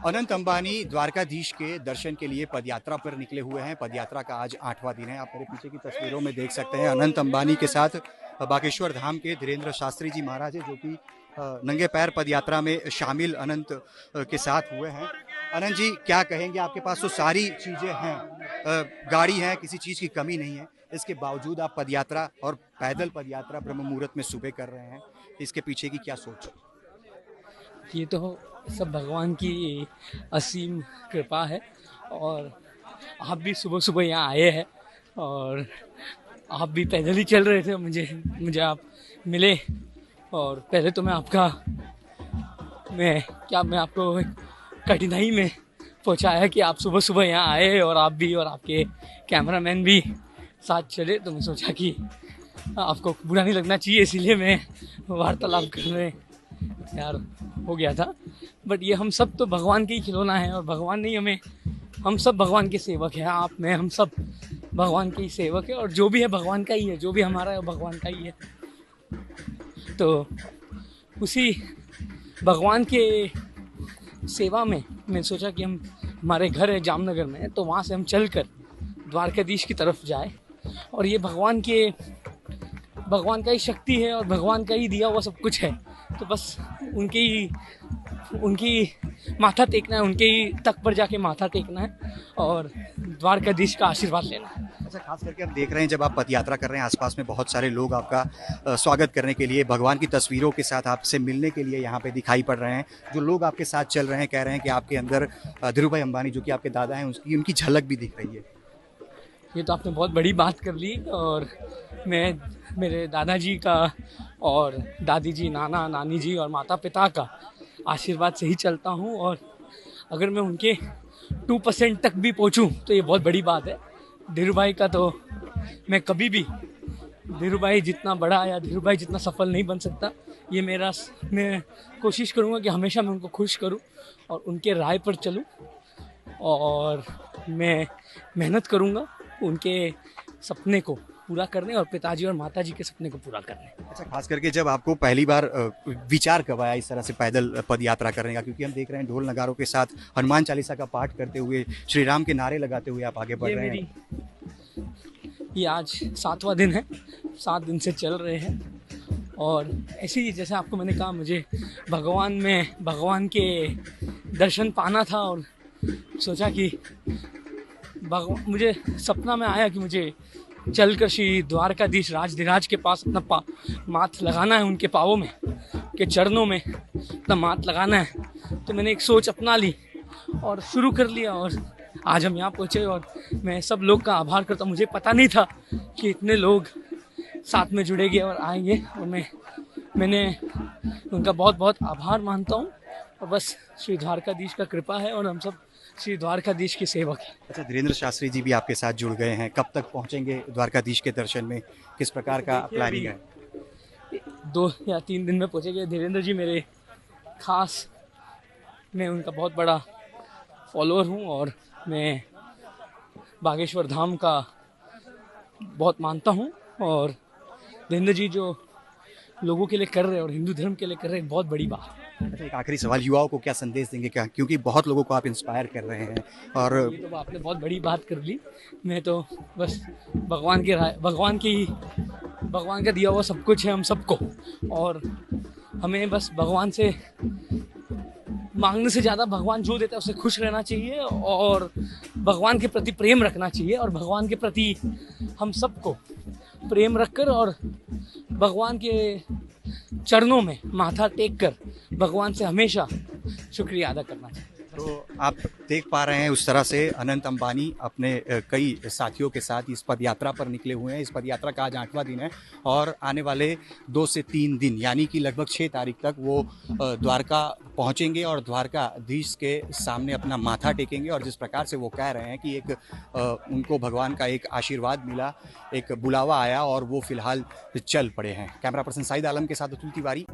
अनंत अंबानी द्वारकाधीश के दर्शन के लिए पदयात्रा पर निकले हुए हैं। पदयात्रा का आज 8वां दिन है। आप मेरे पीछे की तस्वीरों में देख सकते हैं अनंत अंबानी के साथ बागेश्वर धाम के धीरेन्द्र शास्त्री जी महाराज है, जो कि नंगे पैर पदयात्रा में शामिल अनंत के साथ हुए हैं। अनंत जी, क्या कहेंगे? आपके पास तो सारी चीज़ें हैं, गाड़ी है, किसी चीज़ की कमी नहीं है, इसके बावजूद आप पदयात्रा और पैदल पदयात्रा ब्रह्म मुहूर्त में सुबह कर रहे हैं। इसके पीछे की क्या सोच? ये तो सब भगवान की असीम कृपा है। और आप भी सुबह सुबह यहाँ आए हैं और आप भी पैदल ही चल रहे थे। मुझे आप मिले और पहले तो मैं आपको कठिनाई में पहुँचाया कि आप सुबह सुबह यहाँ आए और आप भी और आपके कैमरामैन भी साथ चले, तो मैं सोचा कि आपको बुरा नहीं लगना चाहिए, इसीलिए मैं वार्तालाप करने यार हो गया था। बट ये हम सब तो भगवान के ही खिलौना है और भगवान ने हमें, हम सब भगवान के सेवक हैं। आप, मैं, हम सब भगवान के ही सेवक है और जो भी है भगवान का ही है, जो भी हमारा है भगवान का ही है। तो उसी भगवान के सेवा में मैं सोचा कि हम, हमारे घर है जामनगर में, तो वहाँ से हम चल कर द्वारकाधीश की तरफ जाए। और ये भगवान का ही शक्ति है और भगवान का ही दिया हुआ सब कुछ है। तो बस उनकी माथा टेकना है, उनके ही तक पर जाके माथा टेकना है और द्वारकाधीश का आशीर्वाद लेना है। अच्छा, खास करके हम देख रहे हैं जब आप पदयात्रा कर रहे हैं, आसपास में बहुत सारे लोग आपका स्वागत करने के लिए, भगवान की तस्वीरों के साथ आपसे मिलने के लिए यहाँ पे दिखाई पड़ रहे हैं। जो लोग आपके साथ चल रहे हैं कह रहे हैं कि आपके अंदर धीरूभाई अंबानी, जो कि आपके दादा हैं, उनकी झलक भी दिख रही है। ये तो आपने बहुत बड़ी बात कर ली। और मैं मेरे दादाजी का और दादी जी, नाना नानी जी और माता पिता का आशीर्वाद से ही चलता हूँ। और अगर मैं उनके 2% तक भी पहुँचूँ तो ये बहुत बड़ी बात है। धीरूभाई का तो मैं कभी भी धीरूभाई जितना बड़ा या धीरूभाई जितना सफल नहीं बन सकता। मैं कोशिश करूँगा कि हमेशा मैं उनको खुश करूँ और उनके राय पर चलूँ और मैं मेहनत करूँगा उनके सपने को पूरा करने और पिताजी और माताजी के सपने को पूरा करने। अच्छा, खास करके जब आपको पहली बार विचार कब आया इस तरह से पैदल पद यात्रा करने का? क्योंकि हम देख रहे हैं ढोल नगारों के साथ हनुमान चालीसा का पाठ करते हुए, श्री राम के नारे लगाते हुए आप आगे बढ़ रहे हैं। ये आज 7वां दिन है, 7 दिन से चल रहे हैं। और ऐसे ही जैसे आपको मैंने कहा, मुझे भगवान के दर्शन पाना था और सोचा कि मुझे सपना में आया कि मुझे चलकर श्री द्वारकाधीश राजधिराज के पास अपना माथ लगाना है, उनके पाँवों में, के चरणों में अपना माथ लगाना है। तो मैंने एक सोच अपना ली और शुरू कर लिया और आज हम यहाँ पहुँचे। और मैं सब लोग का आभार करता हूँ। मुझे पता नहीं था कि इतने लोग साथ में जुड़ेंगे और आएंगे और मैंने उनका बहुत बहुत आभार मानता हूँ। और बस श्री द्वारकाधीश का कृपा है और हम सब श्री द्वारकाधीश के सेवक हैं। अच्छा, धीरेन्द्र शास्त्री जी भी आपके साथ जुड़ गए हैं। कब तक पहुंचेंगे द्वारकाधीश के दर्शन में? किस प्रकार का प्लानिंग है? 2 या 3 दिन में पहुंचेंगे। धीरेन्द्र जी मेरे खास, मैं उनका बहुत बड़ा फॉलोअर हूं और मैं बागेश्वर धाम का बहुत मानता हूं। और धीरेन्द्र जी जो लोगों के लिए कर रहे हैं और हिंदू धर्म के लिए कर रहे हैं, बहुत बड़ी बात। अच्छा, एक आखिरी सवाल, युवाओं को क्या संदेश देंगे? क्या, क्योंकि बहुत लोगों को आप इंस्पायर कर रहे हैं। और ये तो आपने बहुत बड़ी बात कर ली। मैं तो बस भगवान का दिया हुआ सब कुछ है हम सबको, और हमें बस भगवान से मांगने से ज़्यादा भगवान जो देता है उससे खुश रहना चाहिए और भगवान के प्रति प्रेम रखना चाहिए। और भगवान के प्रति हम सबको प्रेम रखकर और भगवान के चरणों में माथा टेक कर भगवान से हमेशा शुक्रिया अदा करना चाहिए। तो आप देख पा रहे हैं उस तरह से अनंत अंबानी अपने कई साथियों के साथ इस पदयात्रा पर निकले हुए हैं। इस पदयात्रा का आज 8वां दिन है और आने वाले 2 से 3 दिन यानी कि लगभग 6 तारीख तक वो द्वारका पहुंचेंगे और द्वारकाधीश के सामने अपना माथा टेकेंगे। और जिस प्रकार से वो कह रहे हैं कि उनको भगवान का एक आशीर्वाद मिला, एक बुलावा आया और वो फिलहाल चल पड़े हैं। कैमरा पर्सन साइद आलम के साथ अतुल तिवारी।